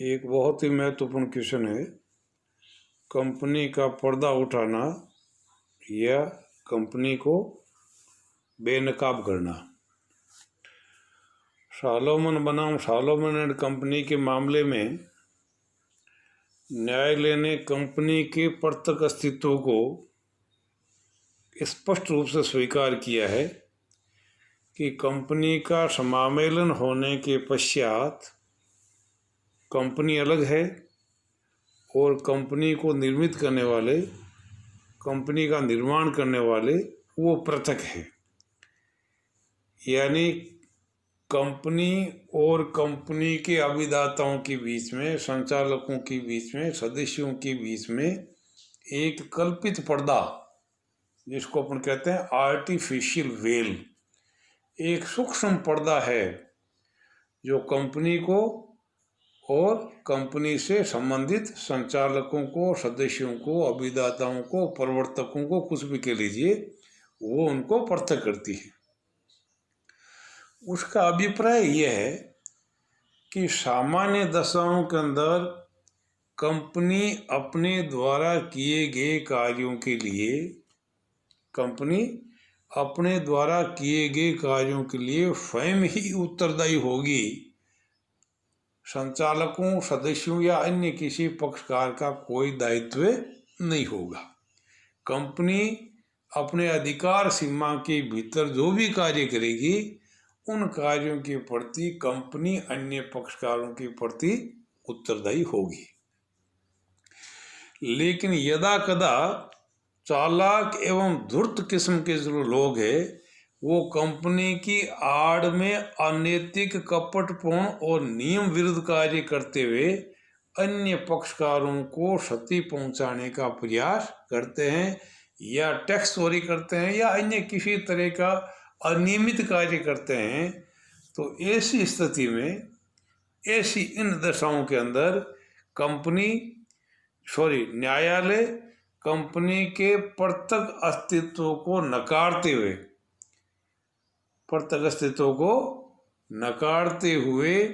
एक बहुत ही महत्वपूर्ण क्वेश्चन है, कंपनी का पर्दा उठाना या कंपनी को बेनकाब करना। सॉलोमन बनाम सॉलोमन एंड कंपनी के मामले में न्यायालय ने कंपनी के प्रत्यक्ष अस्तित्व को स्पष्ट रूप से स्वीकार किया है कि कंपनी का समामेलन होने के पश्चात कंपनी अलग है और कंपनी को निर्मित करने वाले, कंपनी का निर्माण करने वाले वो पृथक है। यानी कंपनी और कंपनी के अभिदाताओं के बीच में, संचालकों के बीच में, सदस्यों के बीच में एक कल्पित पर्दा, जिसको अपन कहते हैं आर्टिफिशियल वेल, एक सूक्ष्म पर्दा है जो कंपनी को और कंपनी से संबंधित संचालकों को, सदस्यों को, अभिदाताओं को, प्रवर्तकों को, कुछ भी कह लीजिए, वो उनको पृथक करती है। उसका अभिप्राय यह है कि सामान्य दशाओं के अंदर कंपनी अपने द्वारा किए गए कार्यों के लिए, कंपनी अपने द्वारा किए गए कार्यों के लिए स्वयं ही उत्तरदायी होगी। संचालकों, सदस्यों या अन्य किसी पक्षकार का कोई दायित्व नहीं होगा। कंपनी अपने अधिकार सीमा के भीतर जो भी कार्य करेगी, उन कार्यों के प्रति कंपनी अन्य पक्षकारों के प्रति उत्तरदायी होगी। लेकिन यदा कदा चालाक एवं धूर्त किस्म के जो लोग हैं, वो कंपनी की आड़ में अनैतिक, कपटपूर्ण और नियम विरुद्ध कार्य करते हुए अन्य पक्षकारों को क्षति पहुंचाने का प्रयास करते हैं या टैक्स चोरी करते हैं या अन्य किसी तरह का अनियमित कार्य करते हैं, तो ऐसी स्थिति में, ऐसी इन दशाओं के अंदर न्यायालय कंपनी के प्रत्यक्ष अस्तित्व को नकारते हुए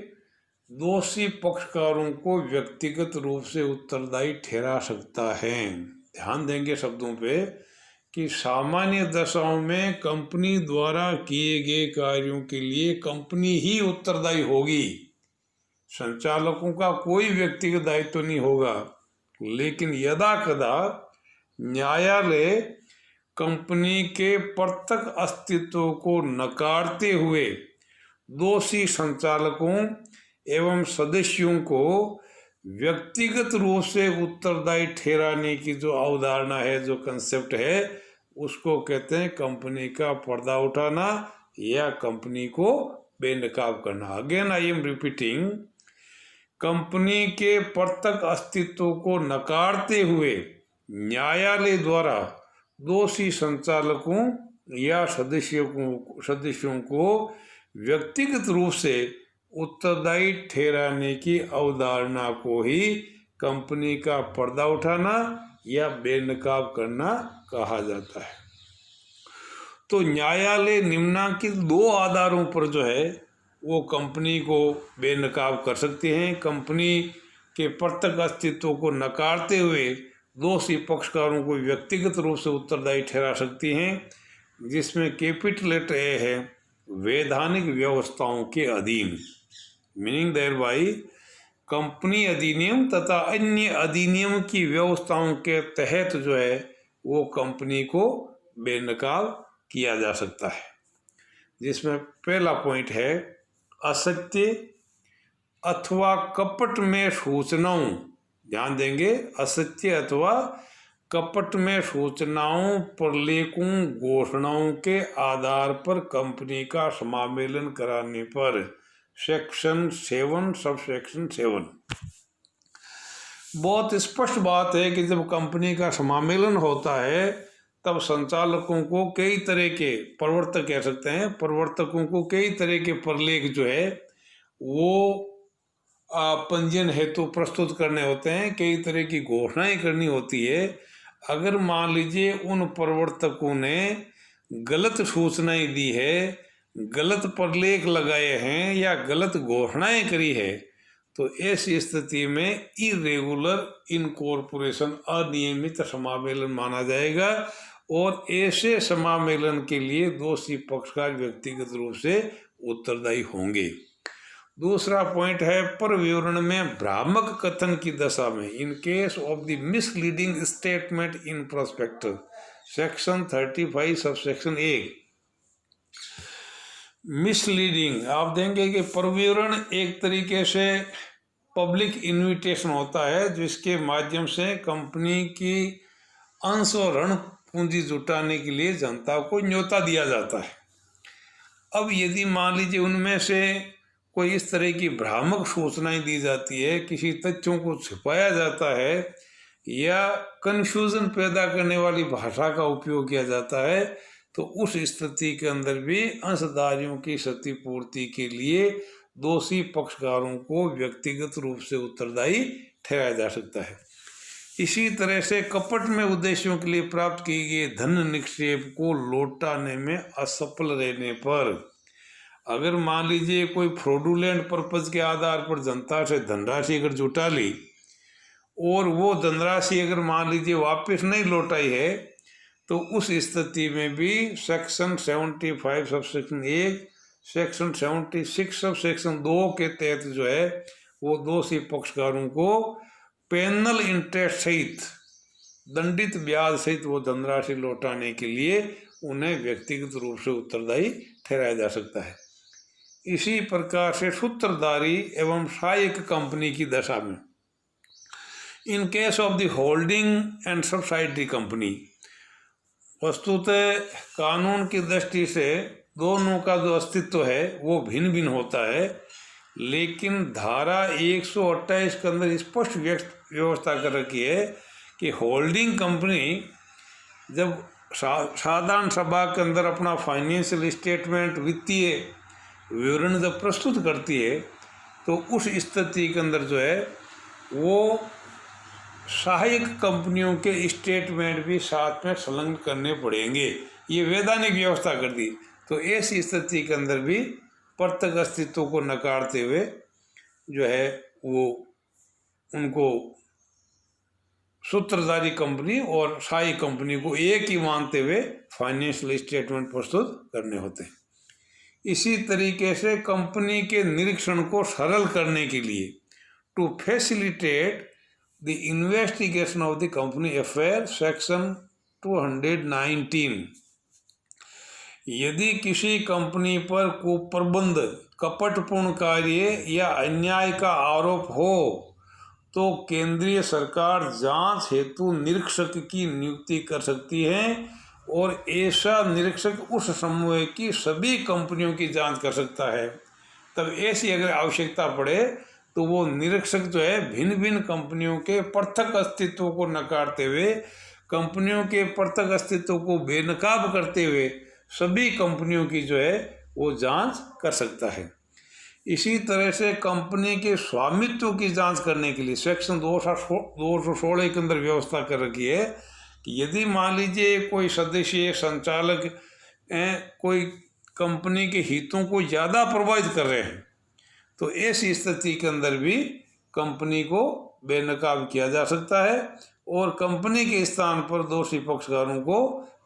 दोषी पक्षकारों को व्यक्तिगत रूप से उत्तरदायी ठहरा सकता है। ध्यान देंगे शब्दों पे कि सामान्य दशाओं में कंपनी द्वारा किए गए कार्यों के लिए कंपनी ही उत्तरदायी होगी, संचालकों का कोई व्यक्तिगत दायित्व नहीं होगा। लेकिन यदा कदा न्यायालय कंपनी के प्रत्यक्ष अस्तित्व को नकारते हुए दोषी संचालकों एवं सदस्यों को व्यक्तिगत रूप से उत्तरदायी ठहराने की जो अवधारणा है, जो कंसेप्ट है, उसको कहते हैं कंपनी का पर्दा उठाना या कंपनी को बेनकाब करना। Again I am repeating, company के प्रत्यक्ष अस्तित्व को नकारते हुए न्यायालय द्वारा दोषी संचालकों या सदस्यों को व्यक्तिगत रूप से उत्तरदायी ठहराने की अवधारणा को ही कंपनी का पर्दा उठाना या बेनकाब करना कहा जाता है। तो न्यायालय निम्नलिखित दो आधारों पर जो है वो कंपनी को बेनकाब कर सकते हैं। कंपनी के प्रत्यक्ष अस्तित्व को नकारते हुए दोषी पक्षकारों को व्यक्तिगत रूप से उत्तरदायी ठहरा सकती हैं, जिसमें कैपिटल लेटर ए है वैधानिक व्यवस्थाओं के अधीन, मीनिंग देयर बाई कंपनी अधिनियम तथा अन्य अधिनियम की व्यवस्थाओं के तहत जो है वो कंपनी को बेनकाब किया जा सकता है। जिसमें पहला पॉइंट है असत्य अथवा कपट में सूचनाओं, ध्यान देंगे, असत्य अथवा कपट में सूचनाओं, प्रलेखों, घोषणाओं के आधार पर कंपनी का समामेलन कराने पर, सेक्शन 7 सब सेक्शन 7। बहुत स्पष्ट बात है कि जब कंपनी का समामेलन होता है तब संचालकों को कई तरह के, प्रवर्तक कह सकते हैं, प्रवर्तकों को कई तरह के प्रलेख जो है वो पंजीयन हेतु प्रस्तुत करने होते हैं, कई तरह की घोषणाएं करनी होती है। अगर मान लीजिए उन प्रवर्तकों ने गलत सूचनाएं दी है, गलत प्रलेख लगाए हैं या गलत घोषणाएं करी है, तो ऐसी स्थिति में इरेगुलर इनकॉर्पोरेशन अनियमित समामेलन माना जाएगा और ऐसे समामेलन के लिए दोषी पक्षकार व्यक्तिगत रूप से उत्तरदायी होंगे। दूसरा पॉइंट है पर विवरण में भ्रामक कथन की दशा में in case of the misleading statement in prospectus section 35 subsection 1। Misleading आप देंगे कि परविवरण एक तरीके से पब्लिक इन्विटेशन होता है जिसके माध्यम से कंपनी की अंश और ऋण पूंजी जुटाने के लिए जनता को न्योता दिया जाता है। अब यदि मान लीजिए उनमें से कोई इस तरह की भ्रामक सूचनाएं दी जाती है, किसी तथ्यों को छिपाया जाता है या कन्फ्यूजन पैदा करने वाली भाषा का उपयोग किया जाता है, तो उस स्थिति के अंदर भी अंशधारियों की क्षतिपूर्ति के लिए दोषी पक्षकारों को व्यक्तिगत रूप से उत्तरदायी ठहराया जा सकता है। इसी तरह से कपट में उद्देश्यों के लिए प्राप्त किए गए धन निक्षेप को लौटाने में असफल रहने पर, अगर मान लीजिए कोई फ्रॉडुलेंट पर्पज के आधार पर जनता से धनराशि अगर जुटा ली और वो धनराशि अगर मान लीजिए वापस नहीं लौटाई है, तो उस स्थिति में भी सेक्शन 75 सबसेक्शन 1 सेक्शन 76 सबसेक्शन 2 के तहत जो है वो दोषी पक्षकारों को पेनल इंटरेस्ट सहित दंडित ब्याज सहित वो धनराशि लौटाने के लिए उन्हें व्यक्तिगत रूप से उत्तरदायी ठहराया जा सकता है। इसी प्रकार से सूत्रधारी एवं सहायक कंपनी की दशा में in case of the holding and subsidiary company, वस्तुतः कानून की दृष्टि से दोनों का जो अस्तित्व है वो भिन्न भिन्न होता है, लेकिन धारा 128 के अंदर स्पष्ट व्यवस्था कर रखी है कि होल्डिंग कंपनी जब साधारण सभा के अंदर अपना फाइनेंशियल स्टेटमेंट वित्तीय विवरण जब प्रस्तुत करती है, तो उस स्थिति के अंदर जो है वो सहायक कंपनियों के स्टेटमेंट भी साथ में संलग्न करने पड़ेंगे, ये वैधानिक व्यवस्था कर दी। तो ऐसी स्थिति के अंदर भी प्रत्यक्ष अस्तित्व को नकारते हुए जो है वो उनको सूत्रधारी कंपनी और सहायक कंपनी को एक ही मानते हुए फाइनेंशियल स्टेटमेंट प्रस्तुत करने होते हैं। इसी तरीके से कंपनी के निरीक्षण को सरल करने के लिए to facilitate the investigation of the company affair section 219, यदि किसी कंपनी पर कुप्रबंध कपटपूर्ण कार्य या अन्याय का आरोप हो तो केंद्रीय सरकार जांच हेतु निरीक्षक की नियुक्ति कर सकती है और ऐसा निरीक्षक उस समूह की सभी कंपनियों की जांच कर सकता है। तब ऐसी अगर आवश्यकता पड़े तो वो निरीक्षक जो है भिन्न भिन्न कंपनियों के पृथक अस्तित्व को नकारते हुए, कंपनियों के पृथक अस्तित्व को बेनकाब करते हुए सभी कंपनियों की जो है वो जांच कर सकता है। इसी तरह से कंपनी के स्वामित्व की जांच करने के लिए सेक्शन 216 के अंदर व्यवस्था कर रखी है कि यदि मान लीजिए कोई सदस्य संचालक कोई कंपनी के हितों को ज़्यादा प्रभावित कर रहे हैं, तो ऐसी स्थिति के अंदर भी कंपनी को बेनकाब किया जा सकता है और कंपनी के स्थान पर दोषी पक्षकारों को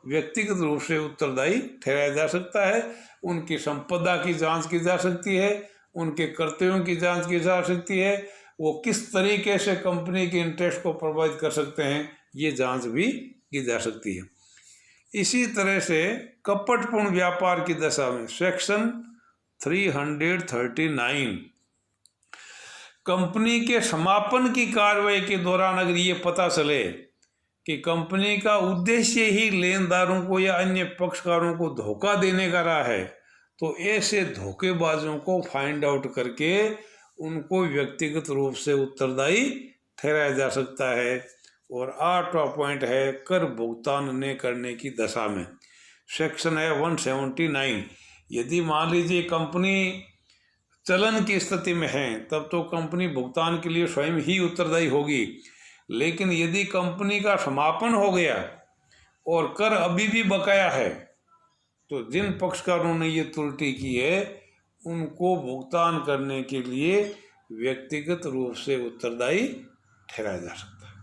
व्यक्तिगत रूप से उत्तरदायी ठहराया जा सकता है। उनकी संपदा की जांच की जा सकती है, उनके कर्तव्यों की जांच की जा सकती है, वो किस तरीके से कंपनी के इंटरेस्ट को प्रभावित कर सकते हैं ये जांच भी की जा सकती है। इसी तरह से कपटपूर्ण व्यापार की दशा में सेक्शन 339, कंपनी के समापन की कार्रवाई के दौरान अगर ये पता चले कि कंपनी का उद्देश्य ही लेनदारों को या अन्य पक्षकारों को धोखा देने का रहा है, तो ऐसे धोखेबाजों को फाइंड आउट करके उनको व्यक्तिगत रूप से उत्तरदायी ठहराया जा सकता है। और 8वां पॉइंट है कर भुगतान न करने की दशा में सेक्शन है 179, यदि मान लीजिए कंपनी चलन की स्थिति में है तब तो कंपनी भुगतान के लिए स्वयं ही उत्तरदायी होगी, लेकिन यदि कंपनी का समापन हो गया और कर अभी भी बकाया है तो जिन पक्षकारों ने ये त्रुटि की है उनको भुगतान करने के लिए व्यक्तिगत रूप से उत्तरदायी ठहराया जा सकता है।